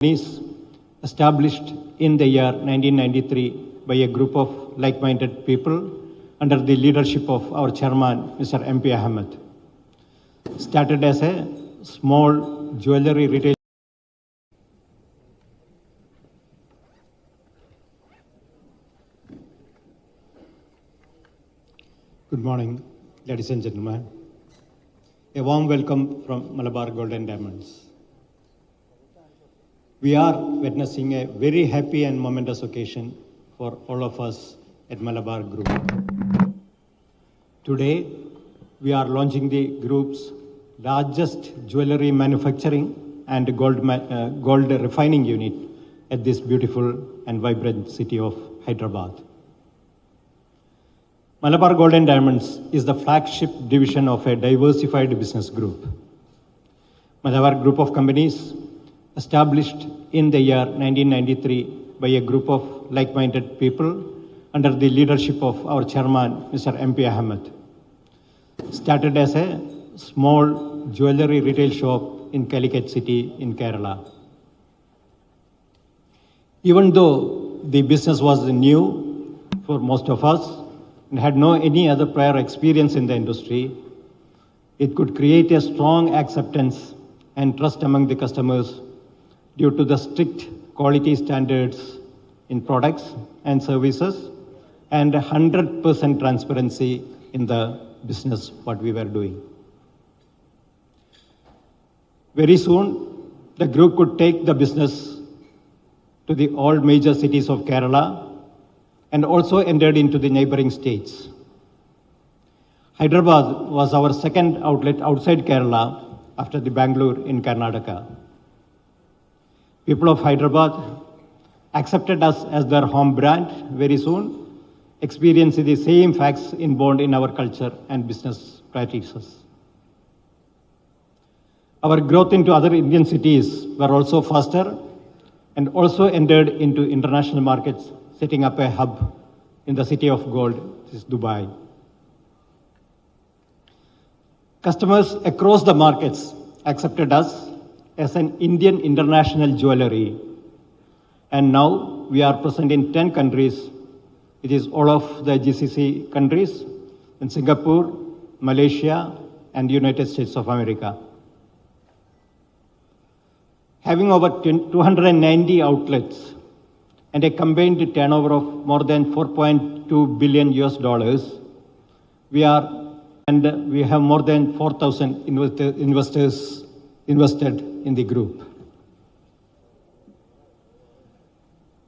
is established in the year 1993 by a group of like-minded people under the leadership of our chairman, Mr. MP Ahmed. Started as a small jewellery retail. Good morning, ladies and gentlemen. A warm welcome from Malabar Golden Diamonds. We are witnessing a very happy and momentous occasion for all of us at Malabar Group. Today, we are launching the group's largest jewellery manufacturing and gold refining unit at this beautiful and vibrant city of Hyderabad. Malabar Golden Diamonds is the flagship division of a diversified business group. Malabar Group of Companies, established in the year 1993 by a group of like-minded people under the leadership of our chairman, Mr. MP Ahmed. Started as a small jewellery retail shop in Calicut city in Kerala. Even though the business was new for most of us and had no any other prior experience in the industry, it could create a strong acceptance and trust among the customers due to the strict quality standards in products and services and 100% transparency in the business what we were doing. Very soon, the group could take the business to the all major cities of Kerala and also entered into the neighboring states. Hyderabad was our second outlet outside Kerala after the Bangalore in Karnataka. People of Hyderabad accepted us as their home brand very soon, experiencing the same facts inborn in our culture and business practices. Our growth into other Indian cities were also faster and also entered into international markets, setting up a hub in the city of gold, which is Dubai. Customers across the markets accepted us as an Indian international jewellery. And now we are present in 10 countries. It is all of the GCC countries, in Singapore, Malaysia, and United States of America. Having over 290 outlets and a combined turnover of more than $4.2 billion US, we have more than 4,000 investors invested in the group.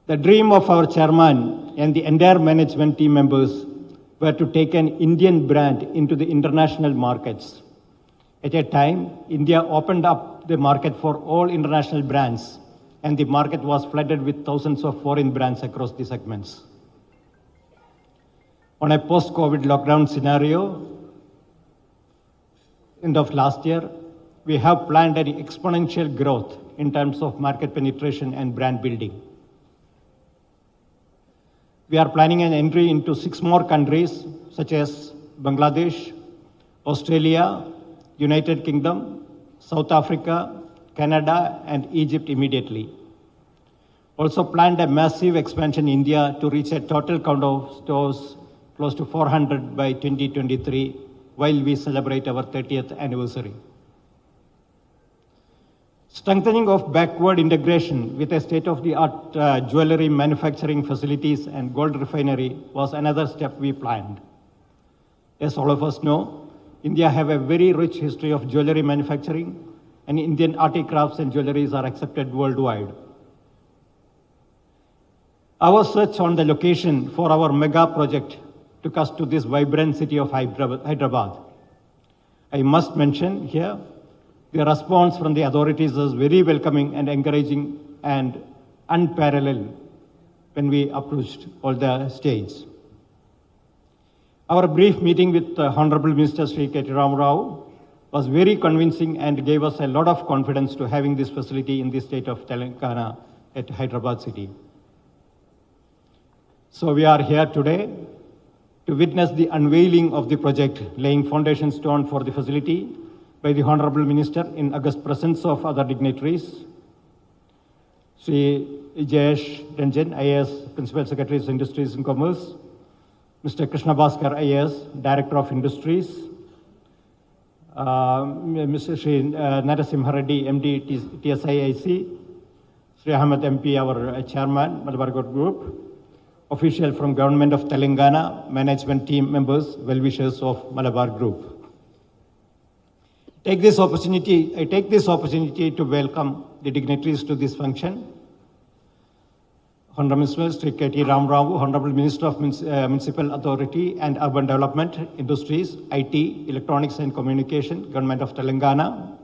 The dream of our chairman and the entire management team members were to take an Indian brand into the international markets. At a time, India opened up the market for all international brands, and the market was flooded with thousands of foreign brands across the segments. On a post-COVID lockdown scenario, end of last year, we have planned an exponential growth in terms of market penetration and brand building. We are planning an entry into 6 more countries, such as Bangladesh, Australia, United Kingdom, South Africa, Canada, and Egypt immediately. Also planned a massive expansion in India to reach a total count of stores close to 400 by 2023, while we celebrate our 30th anniversary. Strengthening of backward integration with a state-of-the-art jewellery manufacturing facilities and gold refinery was another step we planned. As all of us know, India have a very rich history of jewellery manufacturing, and Indian articrafts and jewelleries are accepted worldwide. Our search on the location for our mega project took us to this vibrant city of Hyderabad. I must mention here, the response from the authorities was very welcoming and encouraging and unparalleled when we approached all the states. Our brief meeting with Honorable Minister Sri K.T. Rama Rao was very convincing and gave us a lot of confidence to having this facility in the state of Telangana at Hyderabad city. So we are here today to witness the unveiling of the project, laying foundation stone for the facility by the Honorable Minister in august presence of other dignitaries. Sri Jayesh Ranjan, IAS, Principal Secretary of Industries and Commerce. Mr. Krishna Bhaskar, IAS, Director of Industries. Mr. Sri Narasimha Reddy, MD, TSIIC. Sri Ahmed MP, our Chairman, Malabar Group. Official from Government of Telangana, management team members, well-wishers of Malabar Group. I take this opportunity to welcome the dignitaries to this function. Honorable Minister Sri K.T. Ram Rao, Honorable Minister of Municipal Authority and Urban Development, Industries, IT, Electronics and Communication, Government of Telangana.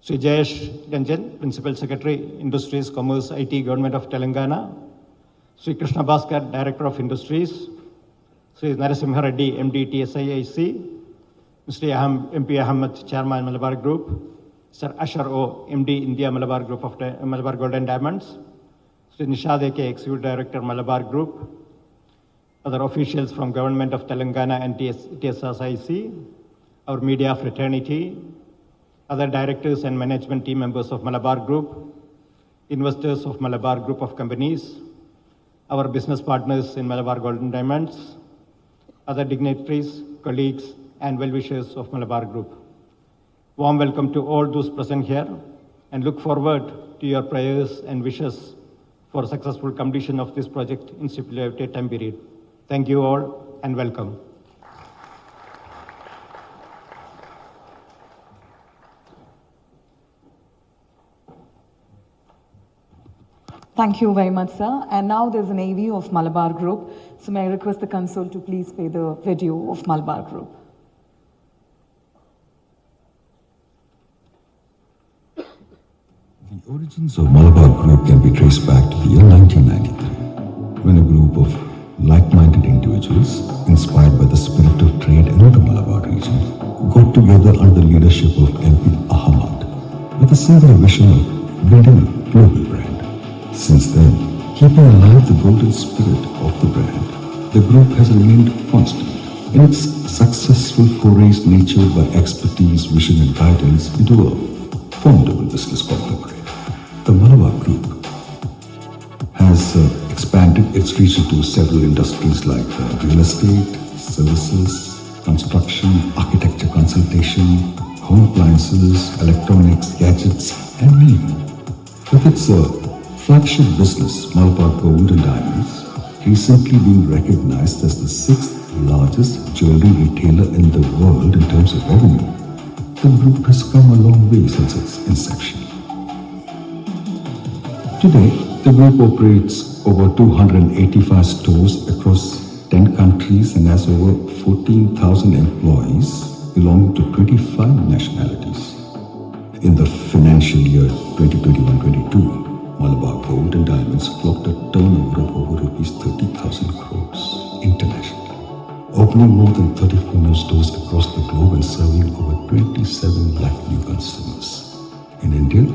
Sri Jayesh Ranjan, Principal Secretary, Industries, Commerce, IT, Government of Telangana. Sri Krishna Bhaskar, Director of Industries. Sri Narasimha Reddy, MD, TSIIC. Mr. MP Ahmed, Chairman, Malabar Group. Sir Ashar O, MD, India, Malabar Group of Malabar Gold and Diamonds. Sri Nishad A.K., Executive Director, Malabar Group. Other officials from Government of Telangana and TSIC. Our media fraternity. Other directors and management team members of Malabar Group. Investors of Malabar Group of Companies. Our business partners in Malabar Gold and Diamonds. Other dignitaries, colleagues, and well-wishers of Malabar Group. Warm welcome to all those present here and look forward to your prayers and wishes for successful completion of this project in stipulated time period. Thank you all and welcome. Thank you very much, sir. And now there's an AV of Malabar Group. So may I request the console to please play the video of Malabar Group. The origins of Malabar Group can be traced back to the year 1993, when a group of like-minded individuals, inspired by the spirit of trade in the Malabar region, got together under the leadership of MP Ahmad with a single vision of building a global brand. Since then, keeping alive the golden spirit of the brand, the group has remained constant in its successful forays nurtured by expertise, vision and guidance into a formidable business conglomerate. The Malabar Group has expanded its reach into several industries like real estate, services, construction, architecture consultation, home appliances, electronics, gadgets, and many more. With its flagship business, Malabar Gold and Diamonds, recently being recognized as the 6th largest jewelry retailer in the world in terms of revenue, the group has come a long way since its inception. Today, the group operates over 285 stores across 10 countries and has over 14,000 employees belonging to 25 nationalities. In the financial year 2021-22, Malabar Gold and Diamonds clocked a turnover of over rupees 30,000 crores internationally, opening more than 34 new stores across the globe and serving over 27 lakh new consumers. In India,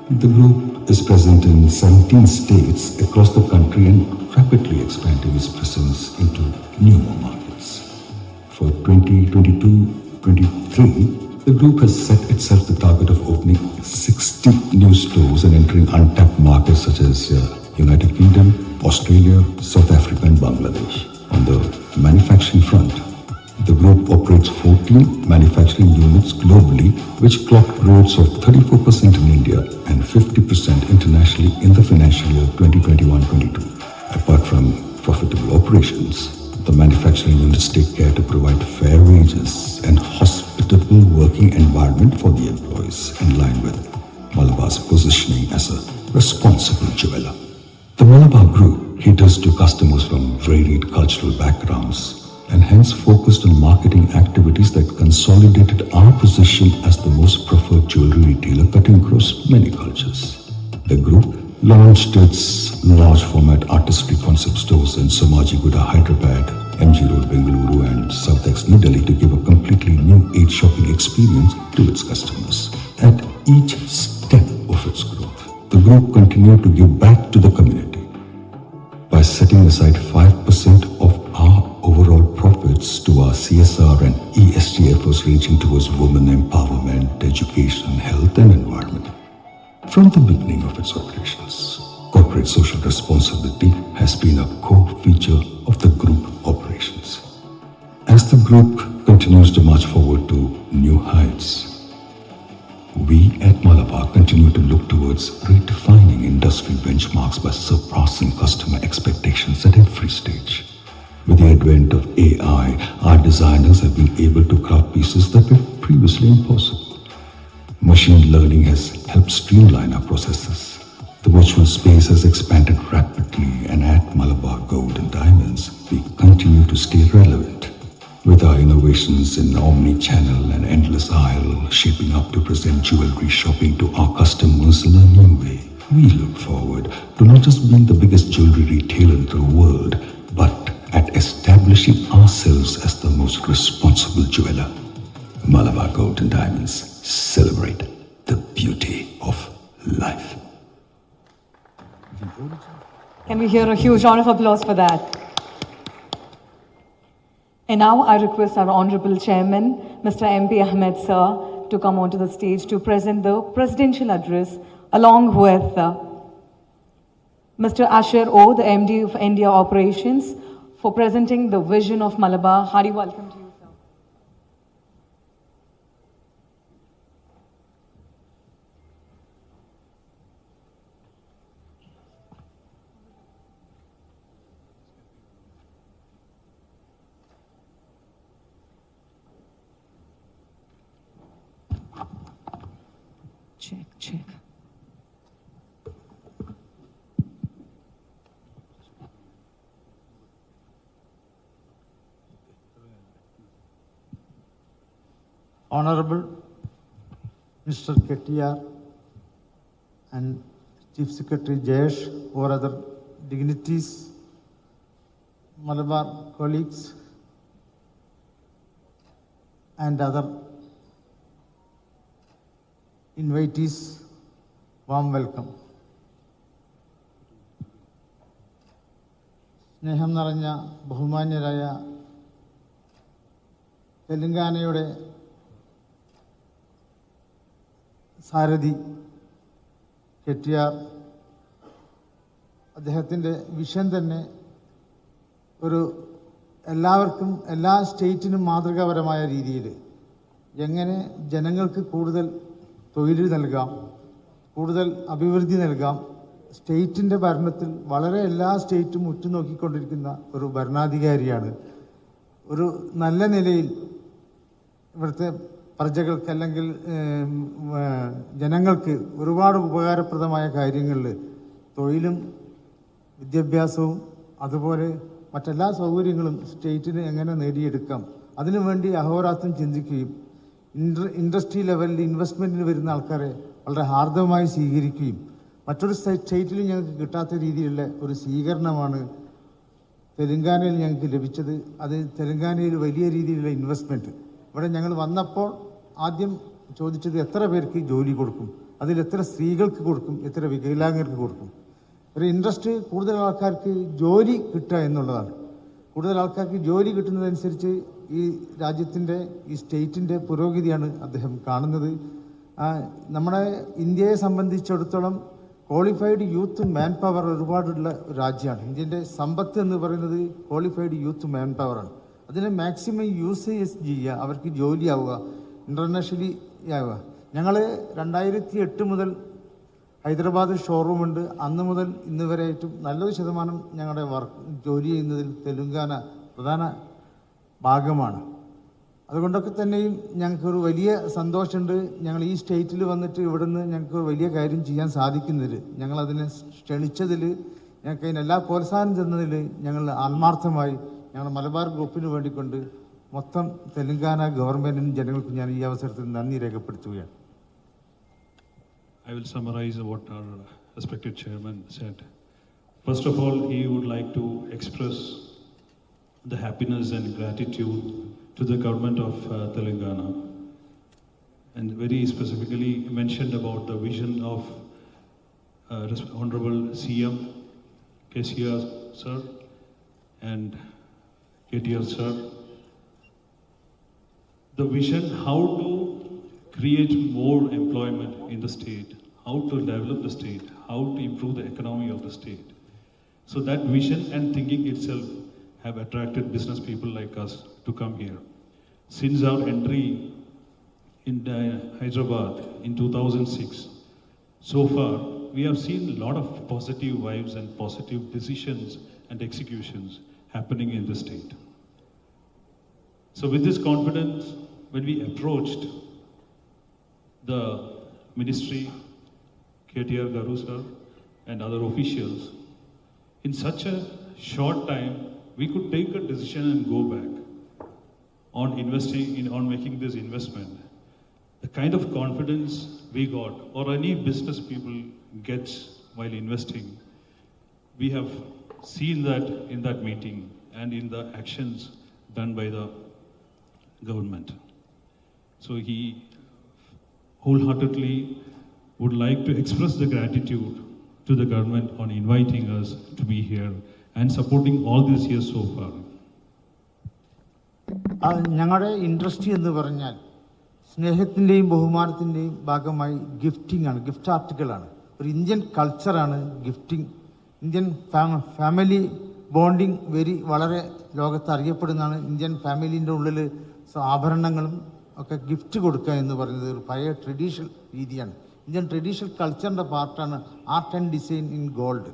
the group is present in 17 states across the country and rapidly expanding its presence into new markets. For 2022-23, the group has set itself the target of opening 60 new stores and entering untapped markets such as United Kingdom, Australia, South Africa and Bangladesh. On the manufacturing front, the group operates 14 manufacturing units globally, which clocked growths of 34% in India and 50% internationally in the financial year 2021-22. Apart from profitable operations, the manufacturing units take care to provide fair wages and hospitable working environment for the employees, in line with Malabar's positioning as a responsible jeweler. The Malabar Group caters to customers from varied cultural backgrounds and hence focused on marketing activities that consolidated our position as the most preferred jewelry retailer cutting across many cultures. The group launched its large format artistry concept stores in Somajiguda, Hyderabad, MG Road, Bengaluru and South X, New Delhi to give a completely new age shopping experience to its customers. At each step of its growth, the group continued to give back to the community by setting aside 5% of our overall profits to our CSR and ESG efforts ranging towards women empowerment, education, health and environment. From the beginning of its operations, corporate social responsibility has been a core feature of the group operations. As the group continues to march forward to new heights, we at Malabar continue to look towards redefining industry benchmarks by surpassing customer expectations at every stage. With the advent of AI, our designers have been able to craft pieces that were previously impossible. Machine learning has helped streamline our processes. The virtual space has expanded rapidly, and at Malabar Gold and Diamonds, we continue to stay relevant. With our innovations in omni-channel and endless aisle shaping up to present jewelry shopping to our customers in a new way, we look forward to not just being the biggest jewelry retailer in the world, but at establishing ourselves as the most responsible jeweler. Malabar Gold and Diamonds celebrate the beauty of life. Can we hear a huge round of applause for that? And now I request our Honorable Chairman, Mr. M.P. Ahmed Sir, to come onto the stage to present the presidential address along with Mr. Asher O, the MD of India Operations, for presenting the vision of Malabar. Hearty welcome to you, sir. Check. Honorable Mr. KTR and Chief Secretary Jayesh or other dignitaries, Malabar colleagues and other invitees, warm welcome. സ്നേഹം നിറഞ്ഞ ബഹുമാന്യരായ തെലങ്കാനയുടെ സാരഥി KTR, അദ്ദേഹത്തിൻ്റെ vision തന്നെ ഒരു എല്ലാവർക്കും എല്ലാ സ്റ്റേറ്റിനും മാതൃകാപരമായ രീതിയിൽ എങ്ങനെ ജനങ്ങൾക്ക് കൂടുതൽ തൊഴിൽ നൽകാം, കൂടുതൽ അഭിവൃദ്ധി നൽകാം. സ്റ്റേറ്റിൻ്റെ ഭരണത്തിൽ വളരെ എല്ലാ സ്റ്റേറ്റും ഉറ്റുനോക്കിക്കൊണ്ടിരിക്കുന്ന ഒരു ഭരണാധികാരിയാണ്. ഒരു നല്ല നിലയിൽ ഇവിടുത്തെ പ്രജകൾക്ക് അല്ലെങ്കിൽ ജനങ്ങൾക്ക് ഒരുപാട് ഉപകാരപ്രദമായ കാര്യങ്ങളിൽ തൊഴിലും വിദ്യാഭ്യാസവും അതുപോലെ മറ്റെല്ലാ സൗകര്യങ്ങളും സ്റ്റേറ്റിന് എങ്ങനെ നേടിയെടുക്കാം, അതിനുവേണ്ടി അഹോരാത്രം ചിന്തിക്കുകയും ഇൻഡസ്ട്രി ലെവലിൽ ഇൻവെസ്റ്റ്മെൻറ്റിന് വരുന്ന ആൾക്കാരെ വളരെ ഹാർദവമായി സ്വീകരിക്കുകയും മറ്റൊരു സ്റ്റേറ്റിലും ഞങ്ങൾക്ക് കിട്ടാത്ത രീതിയിലുള്ള ഒരു സ്വീകരണമാണ് തെലങ്കാനയിൽ ഞങ്ങൾക്ക് ലഭിച്ചത്. അത് തെലങ്കാനയിൽ വലിയ രീതിയിലുള്ള ഇൻവെസ്റ്റ്മെൻറ്റ്. ഇവിടെ ഞങ്ങൾ വന്നപ്പോൾ ആദ്യം ചോദിച്ചത് എത്ര പേർക്ക് ജോലി കൊടുക്കും, അതിൽ എത്ര സ്ത്രീകൾക്ക് കൊടുക്കും, എത്ര വികലാംഗർക്ക് കൊടുക്കും. ഒരു ഇൻട്രസ്റ്റ് കൂടുതൽ ആൾക്കാർക്ക് ജോലി കിട്ടുക എന്നുള്ളതാണ്. കൂടുതൽ ആൾക്കാർക്ക് ജോലി കിട്ടുന്നതനുസരിച്ച് ഈ രാജ്യത്തിൻ്റെ ഈ സ്റ്റേറ്റിൻ്റെ പുരോഗതിയാണ് അദ്ദേഹം കാണുന്നത്. നമ്മുടെ ഇന്ത്യയെ സംബന്ധിച്ചിടത്തോളം ക്വാളിഫൈഡ് യൂത്ത് മാൻ പവർ ഒരുപാടുള്ള രാജ്യമാണ്. ഇന്ത്യൻ്റെ സമ്പത്ത് എന്ന് പറയുന്നത് ക്വാളിഫൈഡ് യൂത്ത് മാൻ പവറാണ്. അതിനെ മാക്സിമം യൂസേജ് ചെയ്യുക, അവർക്ക് ജോലിയാവുക, ഇൻ്റർനാഷണലി ആവുക. ഞങ്ങൾ 2008 മുതൽ ഹൈദരാബാദിൽ ഷോറൂമുണ്ട്. അന്ന് മുതൽ ഇന്ന് വരെയായിട്ടും നല്ലൊരു ശതമാനം ഞങ്ങളുടെ ജോലി ചെയ്യുന്നതിൽ തെലുങ്കാന പ്രധാന ഭാഗമാണ്. അതുകൊണ്ടൊക്കെ തന്നെയും ഞങ്ങൾക്കൊരു വലിയ സന്തോഷമുണ്ട്. ഞങ്ങൾ ഈ സ്റ്റേറ്റിൽ വന്നിട്ട് ഇവിടുന്ന് ഞങ്ങൾക്ക് വലിയ കാര്യം ചെയ്യാൻ സാധിക്കുന്നതിൽ, ഞങ്ങളതിനെ ക്ഷണിച്ചതിൽ, ഞങ്ങൾക്ക് അതിനെല്ലാ പ്രോത്സാഹനം തന്നതിൽ ഞങ്ങൾ ആത്മാർത്ഥമായി ഞങ്ങൾ മലബാർ ഗ്രൂപ്പിന് വേണ്ടിക്കൊണ്ട് മൊത്തം തെലങ്കാന ഗവൺമെൻറ്റിനും ജനങ്ങൾക്കും ഞാൻ ഈ അവസരത്തിൽ നന്ദി രേഖപ്പെടുത്തുകയാണ്. I will summarize what our respected chairman said. First of all, he would like to express the happiness and gratitude to the government of Telangana, and very specifically mentioned about the vision of Honorable CM KCR sir and KTR sir. The vision how to create more employment in the state, how to develop the state, how to improve the economy of the state. So that vision and thinking itself have attracted business people like us to come here. Since our entry in Hyderabad in 2006, so far we have seen a lot of positive vibes and positive decisions and executions happening in the state. So with this confidence, when we approached the ministry, KTR Garu sir, and other officials, in such a short time, we could take a decision and go back on on making this investment. The kind of confidence we got, or any business people gets while investing, we have seen that in that meeting and in the actions done by the government. So he wholeheartedly would like to express the gratitude to the government on inviting us to be here and supporting all these years so far. ഞങ്ങളുടെ industry എന്ന് പറഞ്ഞാൽ സ്നേഹത്തിൻ്റെയും ബഹുമാനത്തിൻ്റെയും ഭാഗമായി gifting ആണ്, gift ആർട്ടിക്കിളാണ്. ഒരു Indian കൾച്ചറാണ് gifting. Indian family bonding വളരെ ലോകത്ത് അറിയപ്പെടുന്നതാണ്. ഇന്ത്യൻ ഫാമിലീൻ്റെ ഉള്ളിൽ ആഭരണങ്ങളും ഒക്കെ ഗിഫ്റ്റ് കൊടുക്കുക എന്ന് പറയുന്നത് ഒരു പഴയ ട്രഡീഷണൽ രീതിയാണ്. ഇന്ത്യൻ ട്രഡീഷണൽ കൾച്ചറിൻ്റെ പാർട്ടാണ് art and design in gold.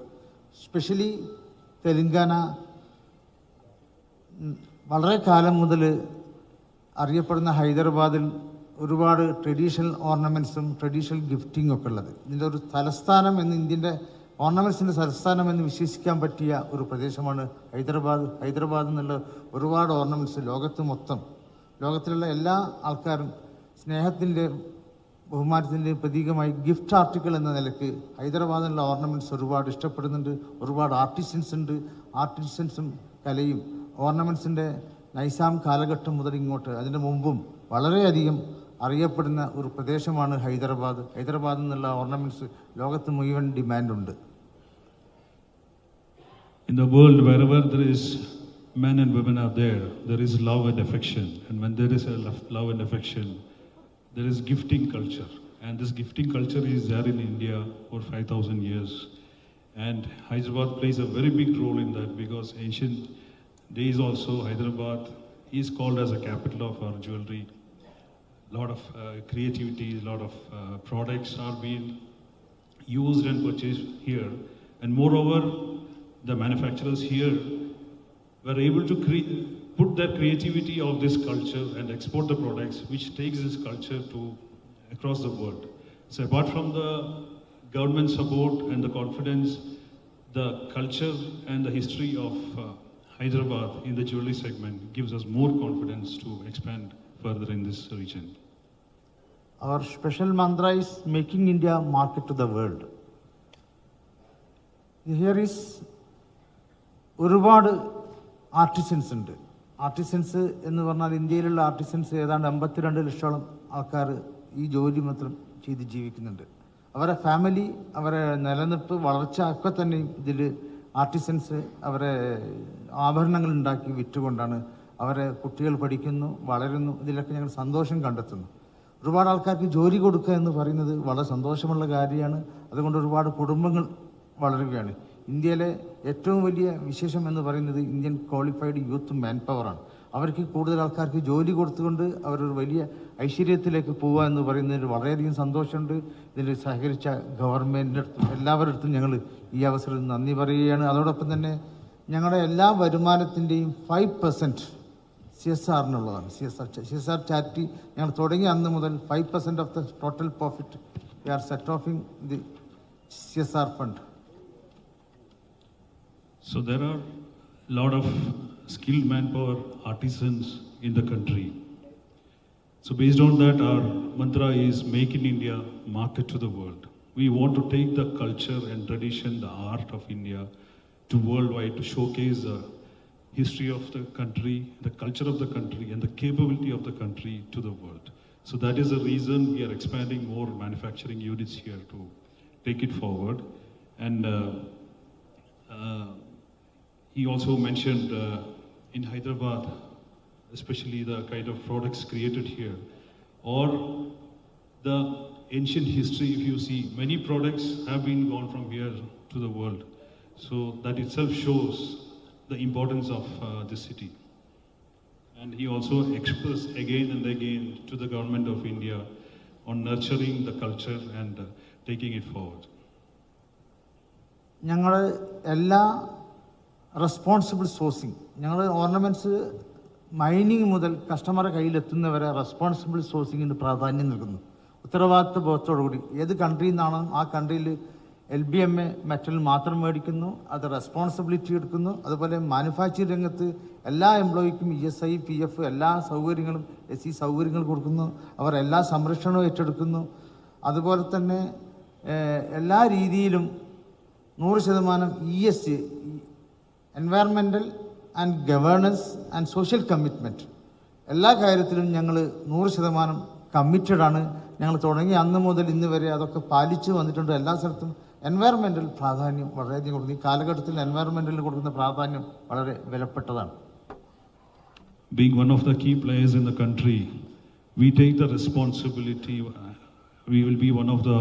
Specially Telangana വളരെ കാലം മുതൽ അറിയപ്പെടുന്ന ഹൈദരാബാദിൽ ഒരുപാട് ട്രഡീഷണൽ ഓർണമെൻറ്റ്സും ട്രഡീഷണൽ ഗിഫ്റ്റിംഗ് ഒക്കെ ഉള്ളത്. ഇതിൻ്റെ ഒരു തലസ്ഥാനം എന്ന്, ഇന്ത്യൻ്റെ ഓർണമെൻറ്റ്സിൻ്റെ തലസ്ഥാനം എന്ന് വിശ്വസിക്കാൻ പറ്റിയ ഒരു പ്രദേശമാണ് ഹൈദരാബാദ്. ഹൈദരാബാദ് എന്നുള്ള ഒരുപാട് ഓർണമെൻറ്റ്സ് ലോകത്തിലുള്ള എല്ലാ ആൾക്കാരും സ്നേഹത്തിൻ്റെ ബഹുമാനത്തിൻ്റെ പ്രതീകമായി ഗിഫ്റ്റ് ആർട്ടിക്കിൾ എന്ന നിലയ്ക്ക് ഹൈദരാബാദിലുള്ള ഓർണമെൻറ്റ്സ് ഒരുപാട് ഇഷ്ടപ്പെടുന്നുണ്ട്. ഒരുപാട് ആർട്ടിസ്റ്റൻസ് ഉണ്ട്. ആർട്ടിസ്റ്റൻസും കലയും ഓർണമെൻറ്റ്സിൻ്റെ നൈസാം കാലഘട്ടം മുതൽ ഇങ്ങോട്ട് അതിൻ്റെ മുമ്പും വളരെയധികം അറിയപ്പെടുന്ന ഒരു പ്രദേശമാണ് ഹൈദരാബാദ്. ഹൈദരാബാദിൽ നിന്നുള്ള ഓർണമെൻറ്റ്സ് ലോകത്ത് മുഴുവൻ ഡിമാൻഡുണ്ട്. In the world, wherever there is men and women are there, there is love and affection. And when there is a love and affection, there is gifting culture. And this gifting culture is there in India for 5,000 years. And Hyderabad plays a very big role in that, because ancient days also, Hyderabad is called as a capital of our jewelry. A lot of creativity, a lot of products are being used and purchased here. And moreover, the manufacturers here were able to put their creativity of this culture and export the products, which takes this culture to across the world. So apart from the government support and the confidence, the culture and the history of Hyderabad in the jewelry segment gives us more confidence to expand further in this region. Our special mantra is making India market to the world. Here is ഒരുപാട് artisans ഉണ്ട്. Artisans എന്ന് പറഞ്ഞാൽ ഇന്ത്യയിലുള്ള artisans ഏതാണ്ട് 52 ലക്ഷോളം ആൾക്കാർ ഈ ജോലി മാത്രം ചെയ്ത് ജീവിക്കുന്നുണ്ട്. അവരെ ഫാമിലി, അവരെ നിലനിൽപ്പ്, വളർച്ച ഒക്കെ തന്നെ ഇതിൽ ആർട്ടിസൻസ് അവരെ ആഭരണങ്ങൾ ഉണ്ടാക്കി വിറ്റുകൊണ്ടാണ്. അവരെ കുട്ടികൾ പഠിക്കുന്നു, വളരുന്നു. ഇതിലൊക്കെ ഞങ്ങൾ സന്തോഷം കണ്ടെത്തുന്നു. ഒരുപാട് ആൾക്കാർക്ക് ജോലി കൊടുക്കുക എന്ന് പറയുന്നത് വളരെ സന്തോഷമുള്ള കാര്യമാണ്. അതുകൊണ്ട് ഒരുപാട് കുടുംബങ്ങൾ വളരുകയാണ്. ഇന്ത്യയിലെ ഏറ്റവും വലിയ വിശേഷം എന്ന് പറയുന്നത് ഇന്ത്യൻ ക്വാളിഫൈഡ് യൂത്ത് മാൻ പവറാണ്. അവർക്ക് കൂടുതൽ ആൾക്കാർക്ക് ജോലി കൊടുത്തുകൊണ്ട് അവരൊരു വലിയ ഐശ്വര്യത്തിലേക്ക് പോവുക എന്ന് പറയുന്നതിൽ വളരെയധികം സന്തോഷമുണ്ട്. ഇതിൽ സഹകരിച്ച ഗവൺമെൻറ്റിൻ്റെ അടുത്തും എല്ലാവരുടെ അടുത്തും ഞങ്ങൾ ഈ അവസരത്തിൽ നന്ദി പറയുകയാണ്. അതോടൊപ്പം തന്നെ ഞങ്ങളുടെ എല്ലാ വരുമാനത്തിൻ്റെയും 5% CSRനുള്ളതാണ്. CSR ചാരിറ്റി ഞങ്ങൾ തുടങ്ങിയ അന്ന് മുതൽ 5% of the total profit we are set offing the CSR fund. So there are a lot of skilled manpower artisans in the country. So based on that, our mantra is make in India, market to the world. We want to take the culture and tradition, the art of India to worldwide, to showcase the history of the country, the culture of the country, and the capability of the country to the world. So that is the reason we are expanding more manufacturing units here to take it forward. And he also mentioned in Hyderabad, especially the kind of products created here, or the ancient history, if you see, many products have been gone from here to the world. So that itself shows the importance of this city. And he also expressed again and again to the government of India on nurturing the culture and taking it forward. ഞങ്ങൾ എല്ലാ responsible sourcing, ഞങ്ങൾ ornaments mining മുതൽ കസ്റ്റമറെ കയ്യിലെത്തുന്നവരെ responsible സോഴ്സിങ്ങിന് പ്രാധാന്യം നൽകുന്നു. ഉത്തരവാദിത്വ ബോധത്തോടുകൂടി ഏത് കൺട്രിയിൽ നിന്നാണോ ആ കൺട്രിയിൽ LBMA മെറ്റൽ മാത്രം മേടിക്കുന്നു, അത് റെസ്പോൺസിബിലിറ്റി എടുക്കുന്നു. അതുപോലെ മാനുഫാക്ചറിംഗ് രംഗത്ത് എല്ലാ എംപ്ലോയിക്കും ESI, PF എല്ലാ സൗകര്യങ്ങളും SE സൗകര്യങ്ങൾ കൊടുക്കുന്നു. അവർ എല്ലാ സംരക്ഷണവും ഏറ്റെടുക്കുന്നു. അതുപോലെ തന്നെ എല്ലാ രീതിയിലും 100% ESG, environmental and governance and social commitment, എല്ലാ കാര്യത്തിലും ഞങ്ങൾ 100% കമ്മിറ്റഡാണ്. ഞങ്ങൾ തുടങ്ങി അന്ന് മുതൽ ഇന്ന് വരെ അതൊക്കെ പാലിച്ചു വന്നിട്ടുണ്ട്. എല്ലാ സ്ഥലത്തും എൻവയറമെൻ്റൽ പ്രാധാന്യം വളരെയധികം കൊടുക്കുന്നു. ഈ കാലഘട്ടത്തിൽ എൻവയറമെൻ്റലിന് കൊടുക്കുന്ന പ്രാധാന്യം വളരെ വിലപ്പെട്ടതാണ്. Being one of the key players in the country, we take the responsibility. We will be one of the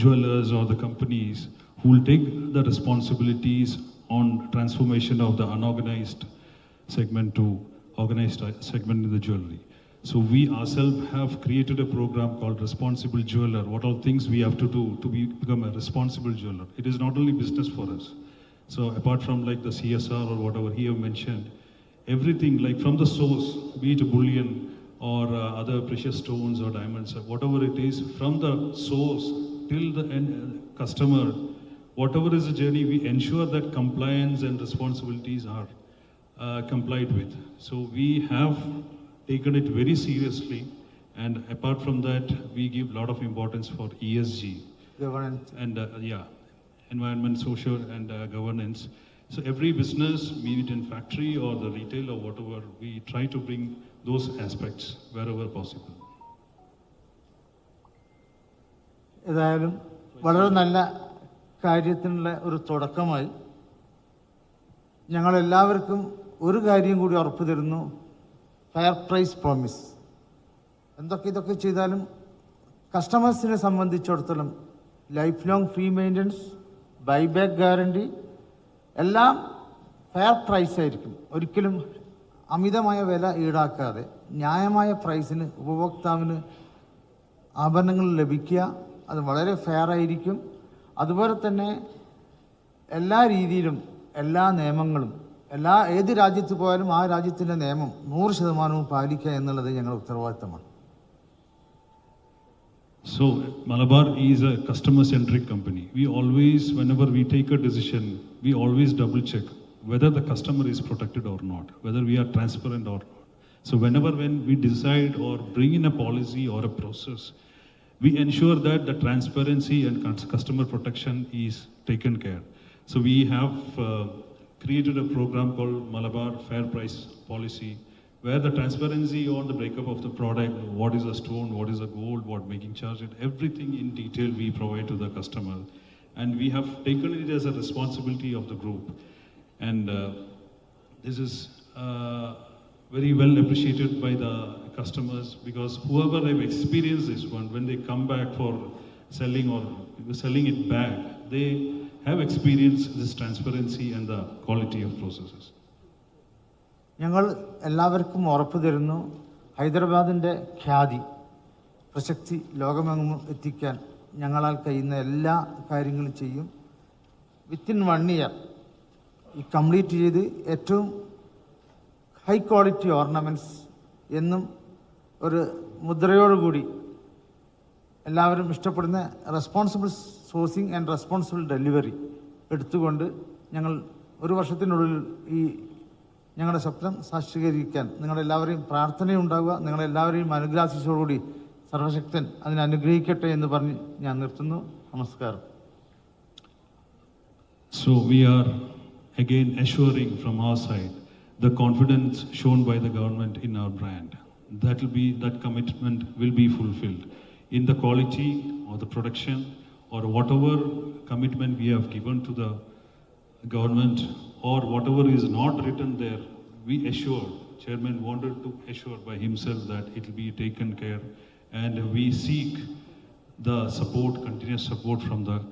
jewelers or the companies who will take the responsibilities on transformation of the unorganized segment to organized segment in the jewelry. So we ourselves have created a program called Responsible Jeweler. What all things we have to do to become a responsible jeweler. It is not only business for us. So apart from like the CSR or whatever he have mentioned, everything like from the source, be it bullion or other precious stones or diamonds, whatever it is, from the source till the end customer, whatever is the journey, we ensure that compliance and responsibilities are complied with. So we have taken it very seriously, and apart from that, we give a lot of importance for ESG, governance, and environment, social, and governance. So every business, be it in factory or the retail or whatever, we try to bring those aspects wherever possible. ഏതായാലും വളരെ നല്ല കാര്യത്തിനുള്ള ഒരു തുടക്കമായി ഞങ്ങളെല്ലാവർക്കും ഒരു കാര്യം കൂടി ഉറപ്പു തരുന്നു: ഫെയർ പ്രൈസ് പ്രോമിസ്. ഇതൊക്കെ ചെയ്താലും കസ്റ്റമേഴ്സിനെ സംബന്ധിച്ചിടത്തോളം life long free maintenance, buyback guarantee എല്ലാം ഫെയർ പ്രൈസ് ആയിരിക്കും. ഒരിക്കലും അമിതമായ വില ഈടാക്കാതെ ന്യായമായ പ്രൈസിന് ഉപഭോക്താവിന് ആഭരണങ്ങൾ ലഭിക്കുക, അത് വളരെ ഫെയർ ആയിരിക്കും. അതുപോലെ തന്നെ എല്ലാ രീതിയിലും എല്ലാ നിയമങ്ങളും ഏത് രാജ്യത്ത് പോയാലും ആ രാജ്യത്തിൻ്റെ നിയമം 100% പാലിക്കുക എന്നുള്ളത് ഞങ്ങളുടെ ഉത്തരവാദിത്തമാണ്. So Malabar is a customer-centric company. We always, whenever we take a decision, we always double check whether the customer is protected or not, whether we are transparent or not. So when we decide or bring in a policy or a process, we ensure that the transparency and customer protection is taken care. So we have created a program called Malabar Fair Price Policy, where the transparency on the breakup of the product, what is a stone, what is a gold, what making charge, everything in detail we provide to the customer. And we have taken it as a responsibility of the group. And this is very well appreciated by the customers, because whoever have experienced this one, when they come back for selling or selling it back, they have experienced this transparency and the quality of processes. ഞങ്ങൾ എല്ലാവർക്കും ഉറപ്പ് തരുന്നു, ഹൈദരാബാദിൻ്റെ ഖ്യാതി പ്രശസ്തി ലോകമെങ്ങും എത്തിക്കാൻ ഞങ്ങളാൽ കഴിയുന്ന എല്ലാ കാര്യങ്ങളും ചെയ്യും. വിത്തിൻ 1 year ഈ കംപ്ലീറ്റ് ചെയ്ത് ഏറ്റവും ഹൈ ക്വാളിറ്റി ഓർണമെൻറ്റ്സ് എന്നും ഒരു മുദ്രയോടുകൂടി എല്ലാവരും ഇഷ്ടപ്പെടുന്ന responsible sourcing and responsible delivery എടുത്തുകൊണ്ട് ഞങ്ങൾ 1 വർഷത്തിനുള്ളിൽ ഈ ഞങ്ങളുടെ സ്വപ്നം സാക്ഷാത്കരിക്കാൻ നിങ്ങളെല്ലാവരെയും പ്രാർത്ഥനയുണ്ടാവുക. നിങ്ങളെല്ലാവരെയും അനുഗ്രഹാശിസോടുകൂടി സർവശക്തൻ അതിനെ അനുഗ്രഹിക്കട്ടെ എന്ന് പറഞ്ഞ് ഞാൻ നിർത്തുന്നു. നമസ്കാരം. So we are again assuring from our side the confidence shown by the government in our brand. That commitment will be fulfilled in the quality or the production or whatever commitment we have given to the government, or whatever is not written there, we assure chairman wanted to assure by himself that it will be taken care, and we seek the support, continuous support from the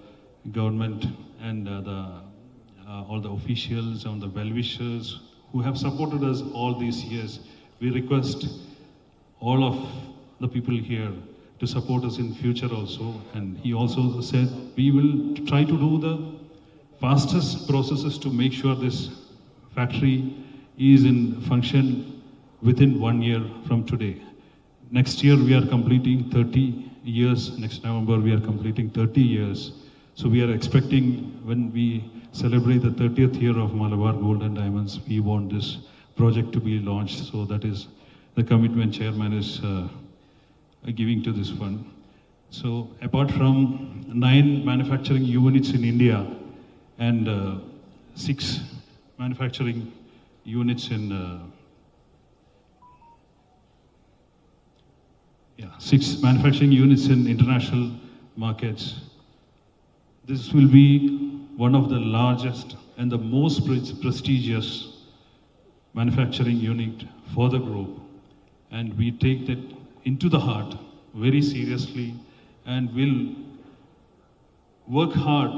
government and all the officials and the well-wishers who have supported us all these years. We request all of the people here to support us in future also. And he also said we will try to do the fastest processes to make sure this factory is in function within 1 year from today. Next year we are completing 30 years. Next November we are completing 30 years. So we are expecting when we celebrate the 30th year of Malabar Gold and Diamonds, we want this project to be launched. So that is the commitment chairman is giving to this fund. So apart from 9 manufacturing units in India and 6 manufacturing units in 6 manufacturing units in international markets, this will be one of the largest and the most prestigious manufacturing unit for the group. And we take that into the heart very seriously and will work hard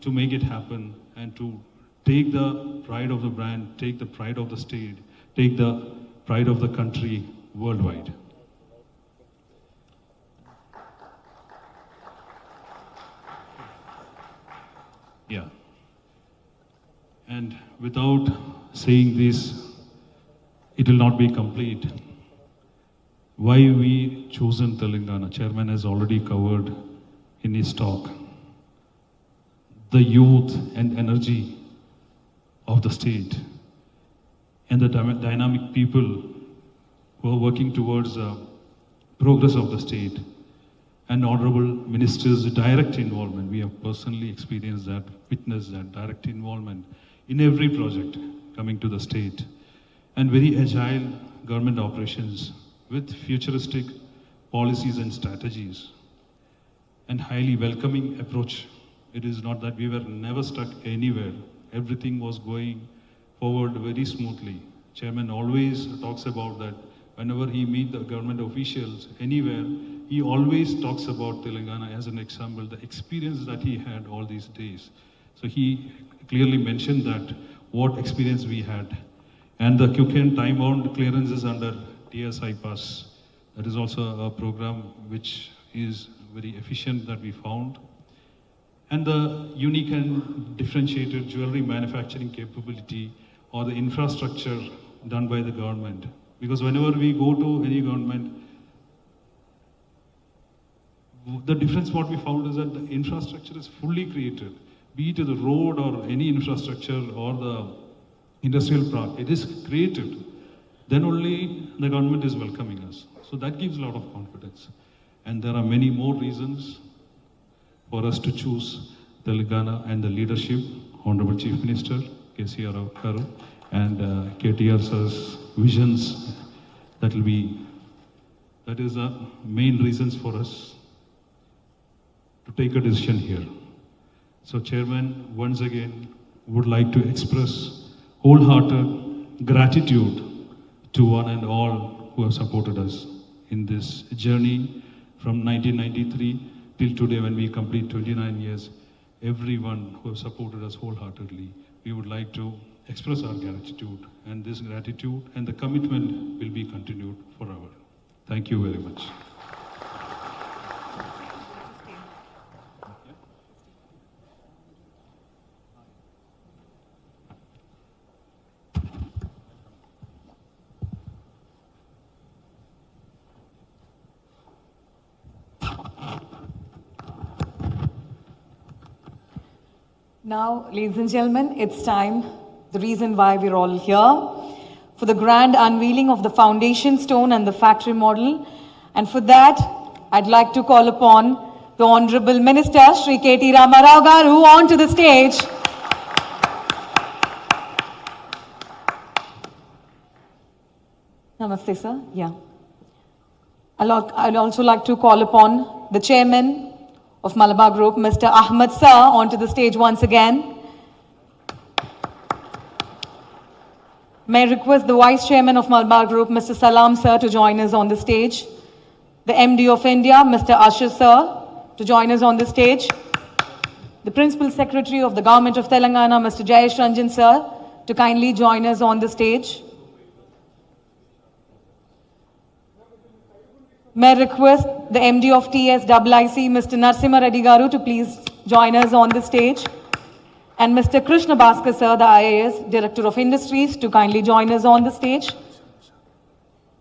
to make it happen and to take the pride of the brand, take the pride of the state, take the pride of the country worldwide. Yeah. And without saying this, it will not be complete. Why we chosen Telangana? Chairman has already covered in his talk. The youth and energy of the state and the dynamic people who are working towards the progress of the state and honorable minister's direct involvement. We have personally experienced that, witnessed that direct involvement in every project coming to the state, and very agile government operations with futuristic policies and strategies and highly welcoming approach. It is not that we were never stuck anywhere. Everything was going forward very smoothly. Chairman always talks about that whenever he meets the government officials anywhere, he always talks about Telangana as an example, the experience that he had all these days. So he clearly mentioned that what experience we had. And the quick and time-bound clearances under TSI Pass. That is also a program which is very efficient that we found. And the unique and differentiated jewelry manufacturing capability or the infrastructure done by the government. Because whenever we go to any government, the difference what we found is that the infrastructure is fully created, be it the road or any infrastructure or the industrial park, it is created. Then only the government is welcoming us. So that gives a lot of confidence. And there are many more reasons for us to choose Telangana and the leadership, Honorable Chief Minister, KCR Garu, and KTR sir's visions. That is the main reasons for us to take a decision here. So Chairman, once again, would like to express wholehearted gratitude to one and all who have supported us in this journey from 1993 till today when we complete 29 years. Everyone who has supported us wholeheartedly, we would like to express our gratitude, and this gratitude and the commitment will be continued forever. Thank you very much. Now, ladies and gentlemen, it's time, the reason why we're all here, for the grand unveiling of the foundation stone and the factory model. And for that, I'd like to call upon the Honorable Minister, Shri K.T. Ramarao Garu, onto the stage. Namaste, sir. Yeah. I'd also like to call upon the Chairman of Malabar Group, Mr. Ahmed Sir, onto the stage once again. May I request the Vice Chairman of Malabar Group, Mr. Salam Sir, to join us on the stage. The MD of India, Mr. Asher Sir, to join us on the stage. The Principal Secretary of the Government of Telangana, Mr. Jayesh Ranjan Sir, to kindly join us on the stage. May I request the MD of TSIIC, Mr. Narsimha Reddy Garu, to please join us on the stage. And Mr. Krishna Bhaskar Sir, the IAS Director of Industries, to kindly join us on the stage.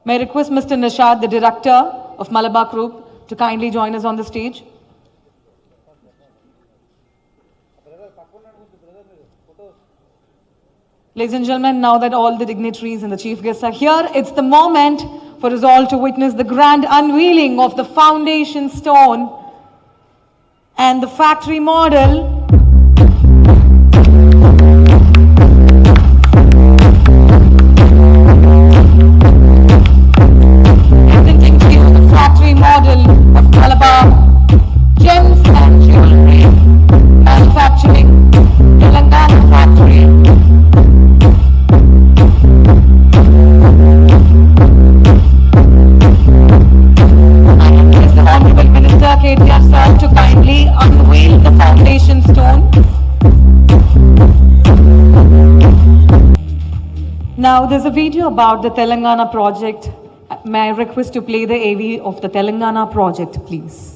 May I request Mr. Nishad, the Director of Malabar Group, to kindly join us on the stage. Ladies and gentlemen, now that all the dignitaries and the chief guests are here, it's the moment for us all to witness the grand unveiling of the foundation stone and the factory model. Presenting to you the factory model of Malabar Gems and Jewellery Manufacturing, Telangana factory. To kindly unveil the foundation stone. Now there's a video about the Telangana project. May I request to play the AV of the Telangana project, please?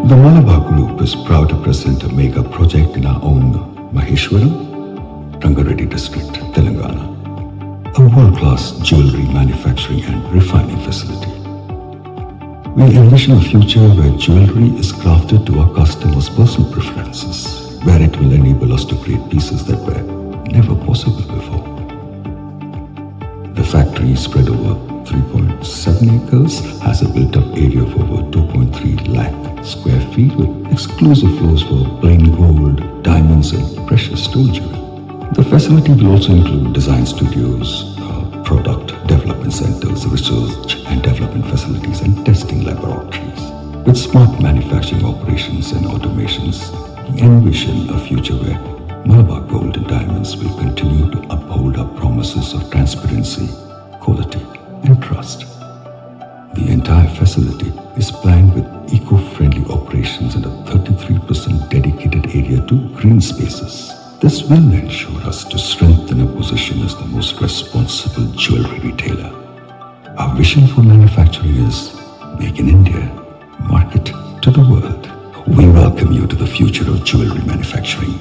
The Malabar Group is proud to present a mega project in our own Maheshwaram, Rangareddy district, Telangana. A world-class jewellery manufacturing and refining facility. We envision a future where jewellery is crafted to our customers' personal preferences, where it will enable us to create pieces that were never possible before. The factory, spread over 3.7 acres, has a built-up area of over 2.3 lakh square feet with exclusive floors for plain gold, diamonds and precious stone jewelry. The facility will also include design studios, product development centers, research and development facilities and testing laboratories. With smart manufacturing operations and automations, we envision a future where Malabar Gold and Diamonds will continue to uphold our promises of transparency, quality and trust. The entire facility is planned with eco-friendly operations and a 33% dedicated area to green spaces. This will ensure us to strengthen our position as the most responsible jewelry retailer. Our vision for manufacturing is Make in India, market to the world. We welcome you to the future of jewelry manufacturing.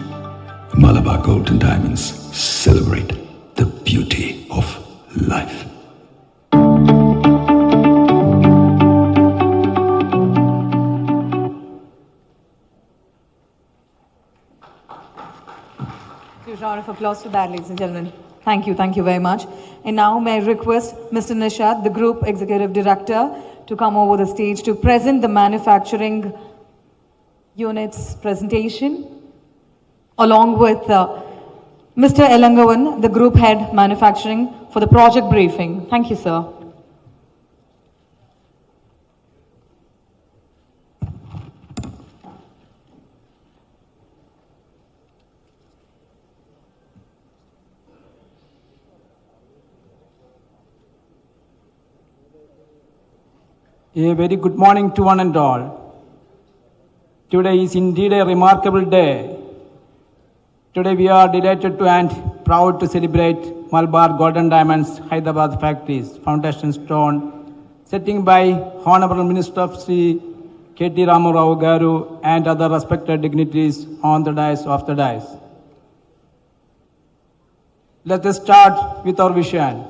Malabar Gold and Diamonds celebrate the beauty of life. Huge round of applause for that, ladies and gentlemen. Thank you very much. And now may I request Mr. Nishad, the Group Executive Director, to come over the stage to present the manufacturing unit's presentation, along with Mr. Elangavan, the Group Head Manufacturing, for the project briefing. Thank you, sir. A very good morning to one and all. Today is indeed a remarkable day. Today we are delighted to and proud to celebrate Malabar Gold and Diamonds Hyderabad Factory's foundation stone setting by Honorable Minister of Sri K.T. Ramarao Garu and other respected dignitaries on the dais of the dais. Let us start with our vision.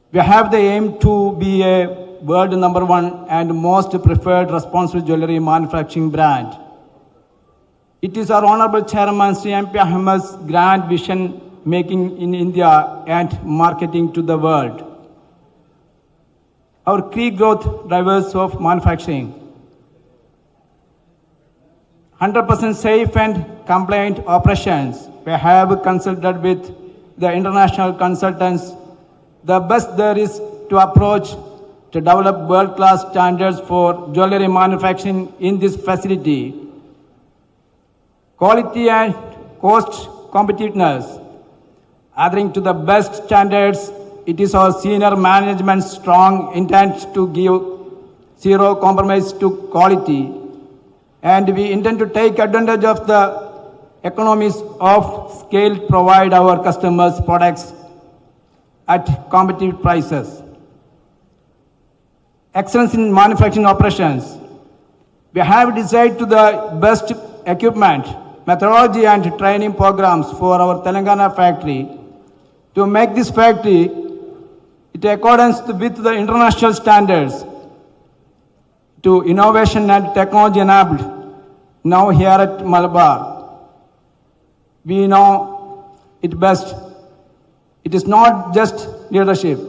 We have the aim to be a world #1 and most preferred responsible jewellery manufacturing brand. It is our Honorable Chairman Sri M.P. Ahmed's grand vision making in India and marketing to the world. Our key growth drivers of manufacturing. 100% safe and compliant operations. We have consulted with the international consultants. The best there is to approach to develop world-class standards for jewelry manufacturing in this facility. Quality and cost competitiveness. Adhering to the best standards, it is our senior management's strong intent to give zero compromise to quality. And we intend to take advantage of the economies of scale to provide our customers products at competitive prices. Excellence in manufacturing operations. We have decided to the best equipment, methodology and training programs for our Telangana factory to make this factory in accordance with the international standards to innovation and technology enabled now here at Malabar. We know it best. It is not just leadership,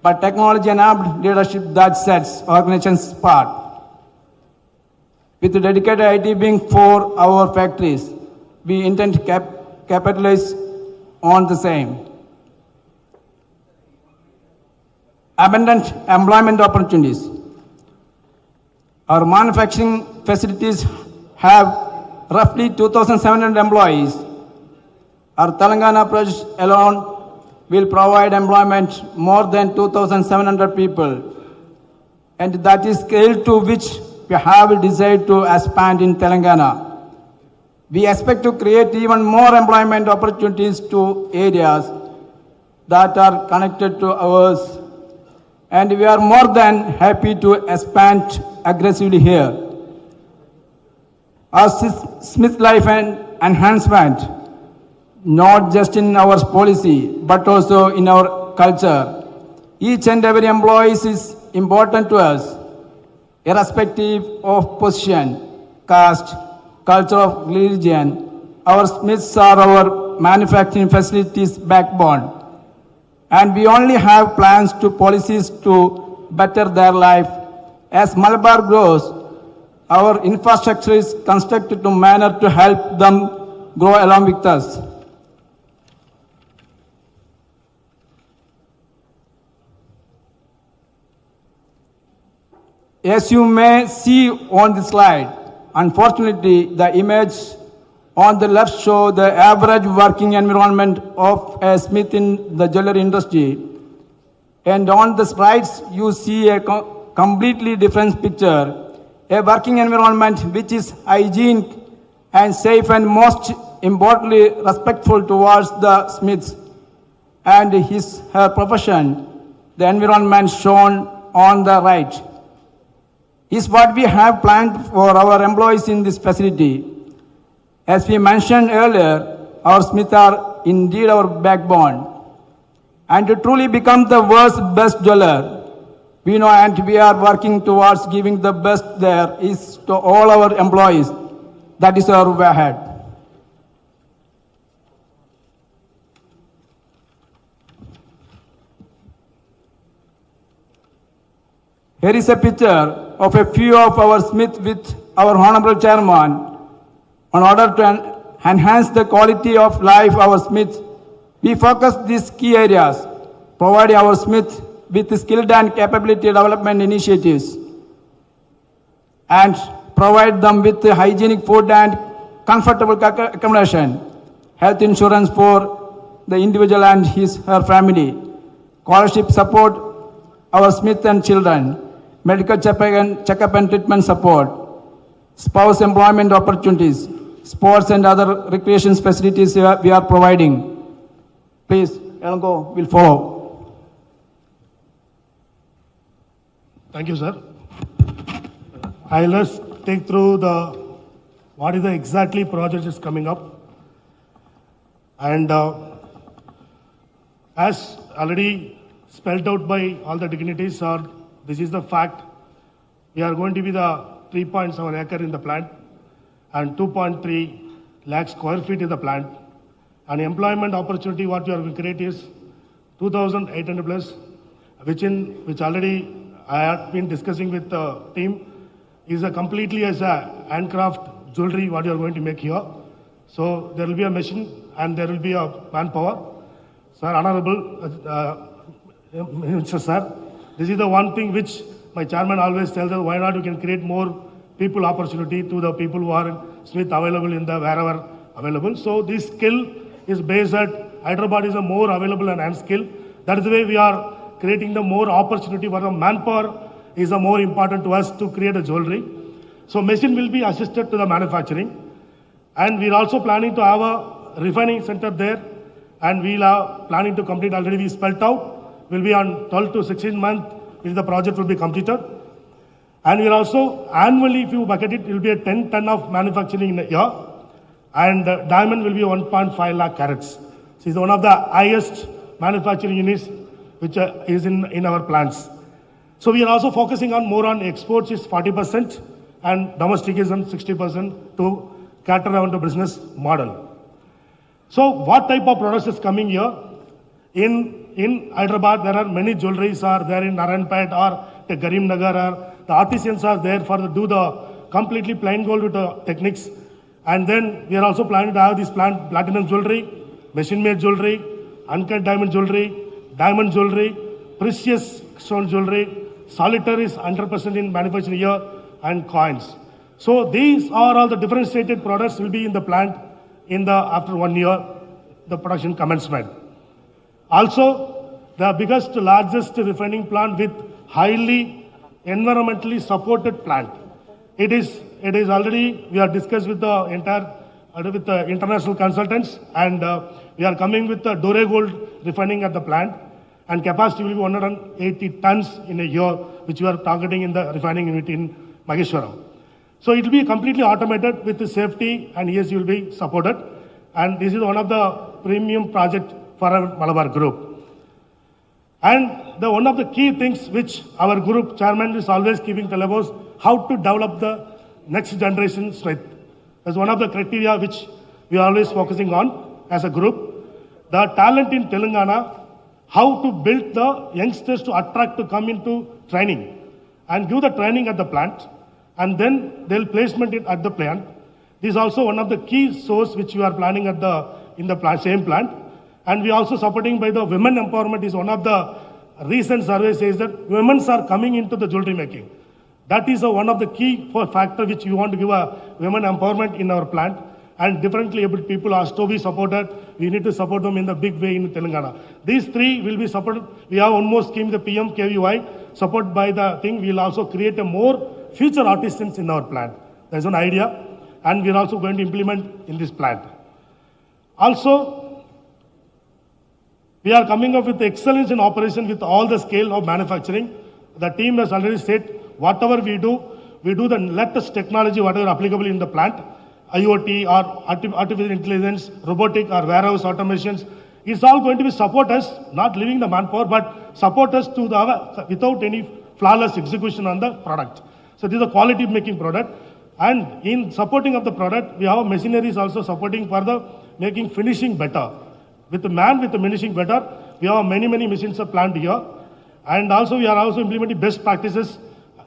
but technology enabled leadership that sets organizations apart. With the dedicated IT wing for our factories, we intend to capitalize on the same. Abundant employment opportunities. Our manufacturing facilities have roughly 2,700 employees. Our Telangana project alone will provide employment more than 2,700 people, and that is scale to which we have decided to expand in Telangana. We expect to create even more employment opportunities to areas that are connected to ours, and we are more than happy to expand aggressively here. Our Smith Life and enhancement, not just in our policy, but also in our culture. Each and every employee is important to us, irrespective of position, caste, culture of religion. Our Smiths are our manufacturing facilities backbone. And we only have plans to policies to better their life. As Malabar grows, our infrastructure is constructed to manner to help them grow along with us. As you may see on the slide, unfortunately, the image on the left shows the average working environment of a smith in the jewelry industry. And on the slides, you see a completely different picture. A working environment which is hygienic and safe and most importantly respectful towards the smiths and her profession. The environment shown on the right is what we have planned for our employees in this facility. As we mentioned earlier, our Smiths are indeed our backbone. And to truly become the world's best jeweler, we know and we are working towards giving the best there is to all our employees. That is our way ahead. Here is a picture of a few of our Smiths with our Honorable Chairman. In order to enhance the quality of life of our Smiths, we focus these key areas, providing our Smiths with skilled and capability development initiatives, and provide them with hygienic food and comfortable accommodation, health insurance for the individual and her family, scholarship support our Smith and children, medical checkup and treatment support, spouse employment opportunities, sports and other recreation facilities we are providing. Please, Elango will follow. Thank you, sir. I'll just take through what is the exactly project is coming up. And as already spelled out by all the dignitaries, sir, this is the fact. We are going to be the 3.7 acre in the plant and 2.3 lakh square feet in the plant. And employment opportunity, what we are going to create is 2,800 plus, which already I have been discussing with the team, is completely as a handcraft jewelry what you are going to make here. So there will be a machine and there will be a manpower. Sir, Honorable Minister, sir, this is the one thing which my chairman always tells us, why not you can create more people opportunity to the people who are in Smith available in the wherever available. So this skill is based at Hyderabad is a more available and skill. That is the way we are creating the more opportunity for the manpower is a more important to us to create a jewelry. So machine will be assisted to the manufacturing. And we are also planning to have a refining center there. And we are planning to complete already we spelled out. Will be on 12 to 16 months if the project will be completed. And we are also annually, if you bucket it, will be a 10 ton of manufacturing in a year. And diamond will be 1.5 lakh carats. This is one of the highest manufacturing units which is in our plants. So we are also focusing on more on exports is 40% and domestic is on 60% to cater around the business model. So what type of products is coming here? In Hyderabad, there are many jewelries are there in Naranpet or the Karim Nagar, or the artisans are there for do the completely plain gold with the techniques. And then we are also planning to have this platinum jewelry, machine-made jewelry, uncut diamond jewelry, precious stone jewelry, solitaire is 100% in manufacturing here, and coins. So these are all the differentiated products will be in the plant after 1 year, the production commencement. Also, the biggest, largest refining plant with highly environmentally supported plant. It is already, we are discussed with the international consultants, and we are coming with the Dore Gold refining at the plant, and capacity will be 180 tons in a year, which we are targeting in the refining unit in Maheshwaram. So it will be completely automated with the safety, and ESG will be supported. And this is one of the premium project for our Malabar group. And one of the key things which our group chairman is always keeping telebos, how to develop the next generation Smith. That's one of the criteria which we are always focusing on as a group. The talent in Telangana, how to build the youngsters to attract to come into training and give the training at the plant, and then they'll placement it at the plant. This is also one of the key source which we are planning in the same plant. And we are also supporting by the women empowerment is one of the recent surveys says that women are coming into the jewelry making. That is one of the key factor which we want to give a women empowerment in our plant. And differently able people are to be supported. We need to support them in the big way in Telangana. These three will be supported. We have one more scheme, the PMKVY, supported by the thing. We will also create a more future artisans in our plant. There's an idea. And we are also going to implement in this plant. Also, we are coming up with excellence in operation with all the scale of manufacturing. The team has already said, whatever we do the latest technology, whatever applicable in the plant, IoT or artificial intelligence, robotic or warehouse automations, it's all going to be support us, not leaving the manpower, but support us to without any flawless execution on the product. So this is a quality making product. And in supporting of the product, we have machineries also supporting for the making finishing better. With the finishing better, we have many machines are planned here. And also we are also implementing best practices,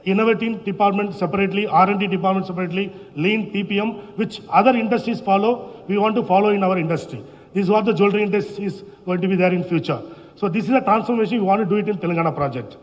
innovating department separately, R&D department separately, lean TPM, which other industries follow, we want to follow in our industry. This is what the jewelry industry is going to be there in future. So this is a transformation, we want to do it in Telangana project.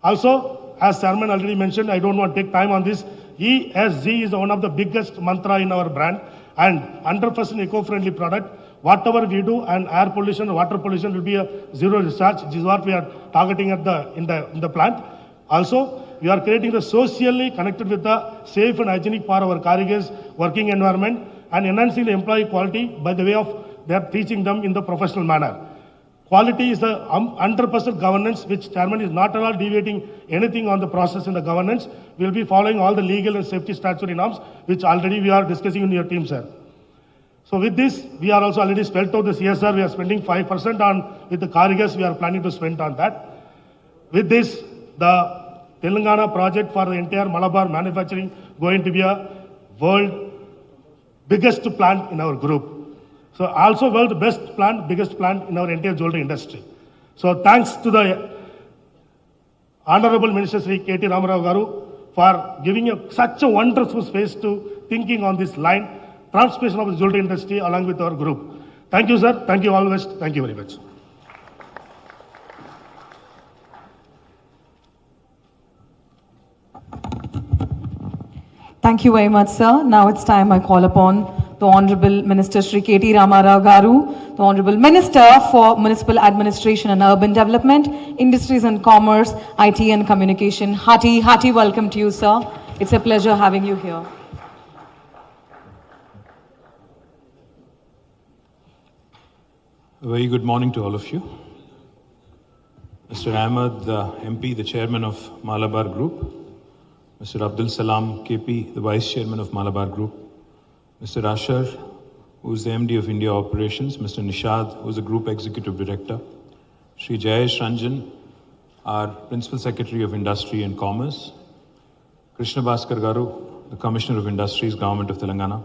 Also, as Chairman already mentioned, I don't want to take time on this, ESG is one of the biggest mantra in our brand, and 100% eco-friendly product. Whatever we do, and air pollution, water pollution will be a zero discharge. This is what we are targeting at in the plant. Also, we are creating the socially connected with the safe and hygienic for our carriers working environment, and enhancing the employee quality by the way of they are teaching them in the professional manner. Quality is the 100% governance, which Chairman is not at all deviating anything on the process in the governance. We will be following all the legal and safety statutory norms, which already we are discussing in your team, sir. So with this, we are also already spelled out the CSR. We are spending 5% on, with the carriers, we are planning to spend on that. With this, the Telangana project for the entire Malabar manufacturing going to be a world biggest plant in our group. So also world best plant, biggest plant in our entire jewelry industry. So thanks to the Honorable Minister Sri K.T. Ramarao Garu for for giving such a wonderful space to thinking on this line, transformation of the jewelry industry along with our group. Thank you, sir. Thank you all the best. Thank you very much. Thank you very much, sir. Now it's time I call upon the Honorable Minister Shri K.T. Ramarao Garu, the Honorable Minister for Municipal Administration and Urban Development, Industries and Commerce, IT and Communication. Hearty welcome to you, sir. It's a pleasure having you here. A very good morning to all of you. Mr. Ahmed, the MP, the Chairman of Malabar Group, Mr. Abdul Salam KP, the Vice Chairman of Malabar Group, Mr. Ashar, who is the MD of India Operations, Mr. Nishad, who is the Group Executive Director, Sri Jayesh Ranjan, our Principal Secretary of Industry and Commerce, Krishna Bhaskar Garu, the Commissioner of Industries, Government of Telangana,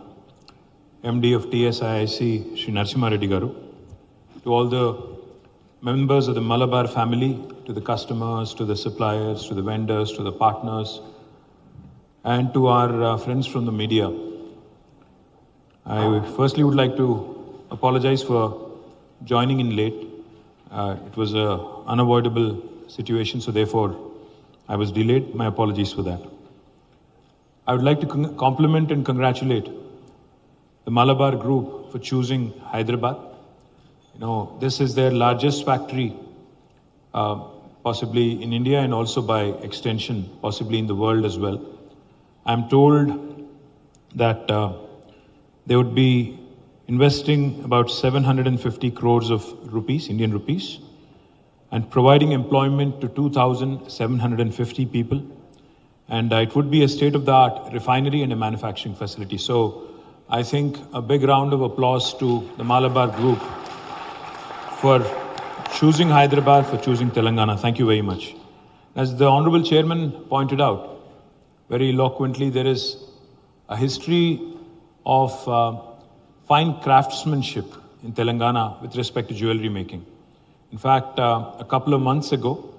MD of TSIIC, Sri Narasimha Reddy Garu, to all the members of the Malabar family, to the customers, to the suppliers, to the vendors, to the partners, and to our friends from the media. I firstly would like to apologize for joining in late. It was an unavoidable situation, so therefore I was delayed. My apologies for that. I would like to compliment and congratulate the Malabar Group for choosing Hyderabad. You know, this is their largest factory, possibly in India and also by extension, possibly in the world as well. I'm told that they would be investing about 750 crores of rupees, Indian rupees, and providing employment to 2,750 people. And it would be a state-of-the-art refinery and a manufacturing facility. So I think a big round of applause to the Malabar Group for choosing Hyderabad, for choosing Telangana. Thank you very much. As the Honorable Chairman pointed out, very eloquently, there is a history of fine craftsmanship in Telangana with respect to jewelry making. In fact, a couple of months ago,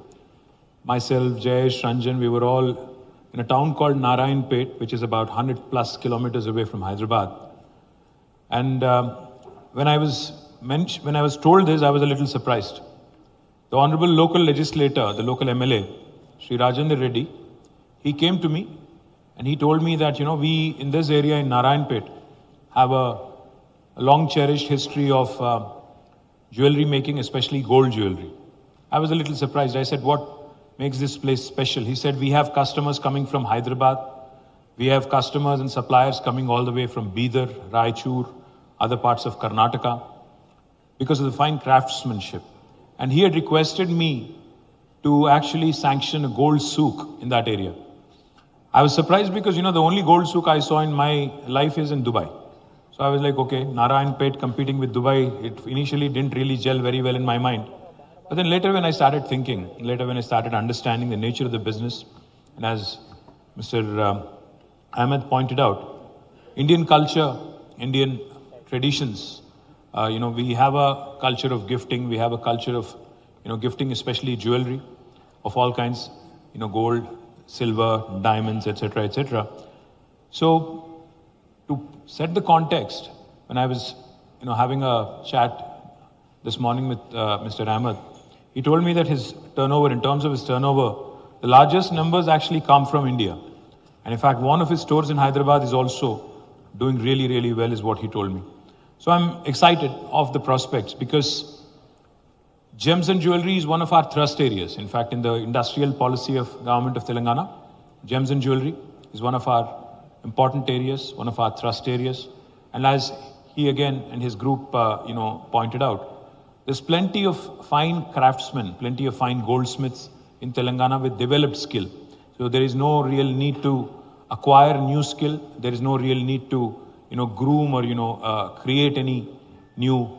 myself, Jayesh, Ranjan, we were all in a town called Narayanpet, which is about 100 plus kilometers away from Hyderabad. And when I was told this, I was a little surprised. The Honorable local legislator, the local MLA, Sri Rajendra Reddy, he came to me and he told me that, we in this area in Narayanpet have a long cherished history of jewelry making, especially gold jewelry. I was a little surprised. I said, what makes this place special? He said, we have customers coming from Hyderabad. We have customers and suppliers coming all the way from Bidar, Raichur, other parts of Karnataka, because of the fine craftsmanship. And he had requested me to actually sanction a gold souk in that area. I was surprised because, the only gold souk I saw in my life is in Dubai. So I was like, okay, Narayanpet competing with Dubai, it initially didn't really gel very well in my mind. But then later when I started thinking, when I started understanding the nature of the business, and as Mr. Ahmed pointed out, Indian culture, Indian traditions, we have a culture of gifting, we have a culture of, gifting especially jewelry of all kinds, gold, silver, diamonds, etc., etc. So to set the context, when I was, having a chat this morning with Mr. Ahmed, he told me that his turnover, in terms of his turnover, the largest numbers actually come from India. And in fact, one of his stores in Hyderabad is also doing really, really well, is what he told me. So I'm excited of the prospects because gems and jewelry is one of our thrust areas. In fact, in the industrial policy of Government of Telangana, gems and jewelry is one of our important areas, one of our thrust areas. And as he again and his group, pointed out, there's plenty of fine craftsmen, plenty of fine goldsmiths in Telangana with developed skill. So there is no real need to acquire new skill. There is no real need to, groom or, create any new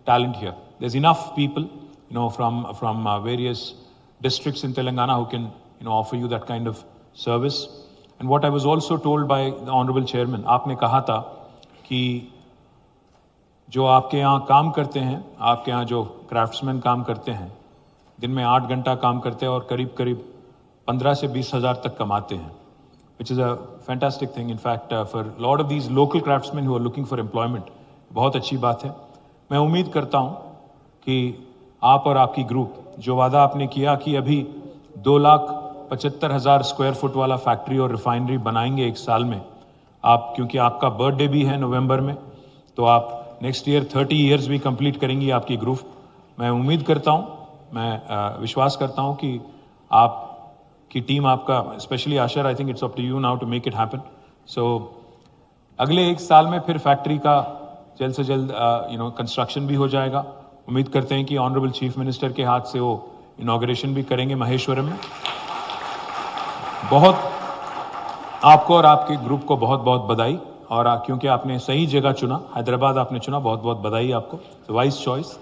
talent here. There's enough people, from various districts in Telangana who can, offer you that kind of service. And what I was also told by the Honorable Chairman, आपने कहा था कि जो आपके यहाँ काम करते हैं, आपके यहाँ जो क्राफ्ट्समैन काम करते हैं, दिन में 8 घंटा काम करते हैं और करीब 15 से 20 हज़ार तक कमाते हैं. which is a fantastic thing. In fact, for a lot of these local craftsmen who are looking for employment, बहुत अच्छी बात है. मैं उम्मीद करता हूँ कि आप और आपकी ग्रुप जो वादा आपने किया कि अभी 2,75,000 स्क्वायर फुट वाला फैक्ट्री और रिफाइनरी बनाएंगे एक साल में, आप क्योंकि आपका बर्थडे भी है नवंबर में, तो आप नेक्स्ट ईयर 30 ईयर्स भी कंप्लीट करेंगी आपकी ग्रुप. मैं उम्मीद करता हूँ, मैं विश्वास करता हूँ कि आपकी टीम आपका, specially Asher, I think it's up to you now to make it happen. So अगले एक साल में फिर फैक्ट्री का जल्द से जल्द कंस्ट्रक्शन भी हो जाएगा. उम्मीद करते हैं कि ऑनरेबल चीफ मिनिस्टर के हाथ से वो इनॉग्रेशन भी करेंगे महेश्वरम में. बहुत आपको और आपके ग्रुप को बहुत बहुत बधाई, और क्योंकि आपने सही जगह चुना, हैदराबाद आपने चुना, बहुत बहुत बधाई आपको. Wise choice.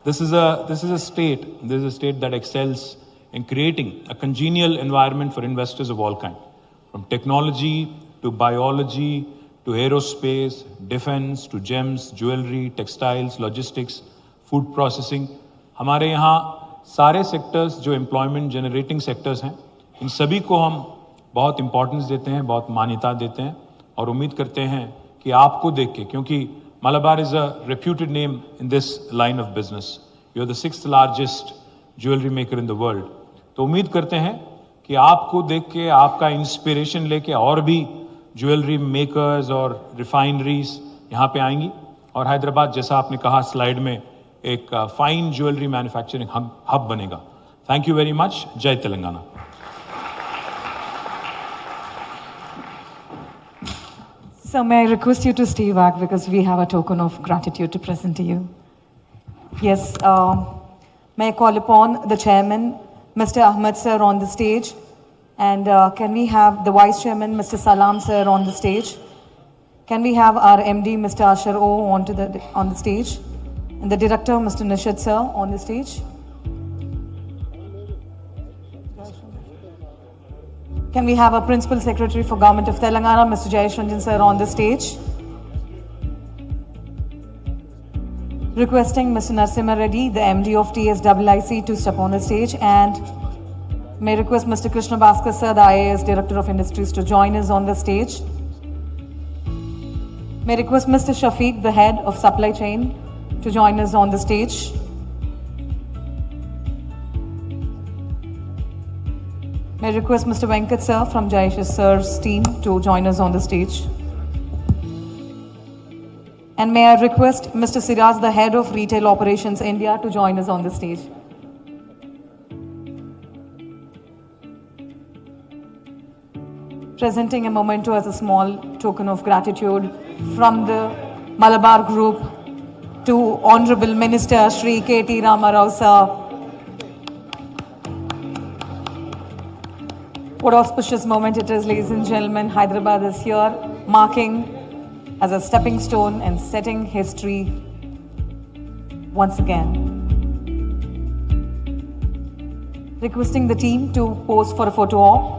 This is a state that excels in creating a congenial environment for investors of all kind, from technology to biology to aerospace, defense to gems, jewelry, textiles, logistics, food processing. हमारे यहाँ सारे sectors जो employment generating sectors हैं, इन सभी को हम बहुत importance देते हैं, बहुत मान्यता देते हैं, और उम्मीद करते हैं कि आपको देख के, क्योंकि Malabar is a reputed name in this line of business. You are the 6th largest jewelry maker in the world. तो उम्मीद करते हैं कि आपको देख के, आपका इंस्पिरेशन लेके और भी ज्वेलरी मेकर्स और रिफाइनरीज यहाँ पे आएंगी, और हैदराबाद, जैसा आपने कहा स्लाइड में, एक फाइन ज्वेलरी मैन्युफैक्चरिंग हब बनेगा. Thank you very much. जय Telangana. So may I request you to stay back because we have a token of gratitude to present to you. Yes, may I call upon the chairman, Mr. Ahmed sir, on the stage, and can we have the vice chairman, Mr. Salam sir, on the stage? Can we have our MD, Mr. Ashar O, on the stage, and the director, Mr. Nishad sir, on the stage? Can we have our Principal Secretary for Government of Telangana, Mr. Jayesh Ranjan sir, on the stage? Requesting Mr. Narasimha Reddy, the MD of TSIIC, to step on the stage, and may I request Mr. Krishna Bhaskar sir, the IAS Director of Industries, to join us on the stage. May I request Mr. Shafiq, the Head of Supply Chain, to join us on the stage. May I request Mr. Venkat sir from Jayesh sir's team to join us on the stage. And may I request Mr. Siraj, the Head of Retail Operations India, to join us on the stage. Presenting a memento as a small token of gratitude from the Malabar Group to Honorable Minister Shri K.T. Ramarao sir. What auspicious moment it is, ladies and gentlemen. Hyderabad is here, marking as a stepping stone and setting history once again. Requesting the team to pose for a photo op.